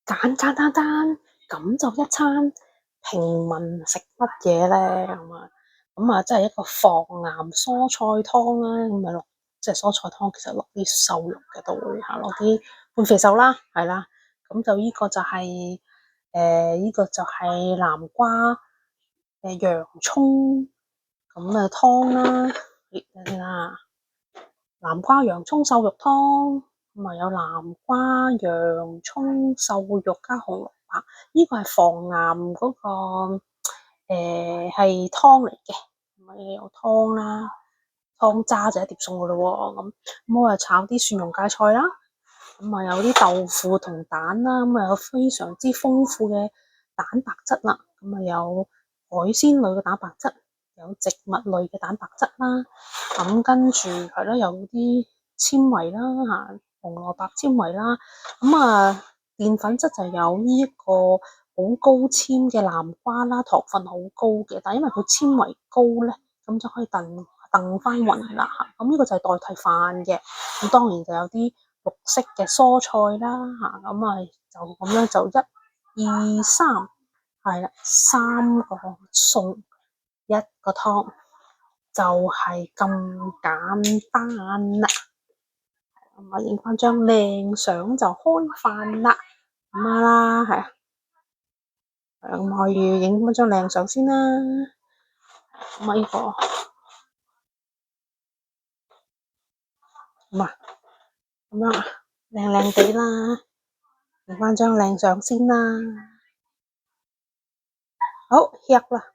簡，咁就一餐平民食乜嘢咧？咁啊，即係一個防癌蔬菜湯啦。咁咪落即係蔬菜湯，其實落啲瘦肉嘅都會嚇，落啲半肥瘦啦，係啦。咁就呢個就係呢個就係南瓜洋葱咁嘅湯啦。睇啦，南瓜洋葱瘦肉湯，咁啊有南瓜洋葱瘦肉加紅蘿蔔，呢個係防癌嗰個係湯嚟嘅，咁啊有湯啦，湯渣就一碟餸噶咯喎。咁我啊炒啲蒜蓉芥菜啦，咁啊有啲豆腐同蛋啦，咁啊有非常之豐富嘅蛋白質啦，咁啊有海鮮類嘅蛋白質，有植物類嘅蛋白質啦，咁跟住係咯，有啲纖維啦嚇，紅蘿蔔纖維啦，咁啊澱粉質就有呢一個好高纖嘅南瓜啦，糖分好高嘅，但係因為佢纖維高咧，咁就可以燉翻勻啦嚇。咁呢個就係代替飯嘅，咁當然就有啲綠色嘅蔬菜啦嚇，咁啊就咁樣就一二三係啦，三個餸一個湯。就係咁簡單啦，咁啊影翻張靚相就開飯啦，咁啦，係啊，咁可以影翻張靚相先啦，咁啊呢個咁啊咁樣啊，靚靚地啦，影翻張靚相先啦，好，吃啦。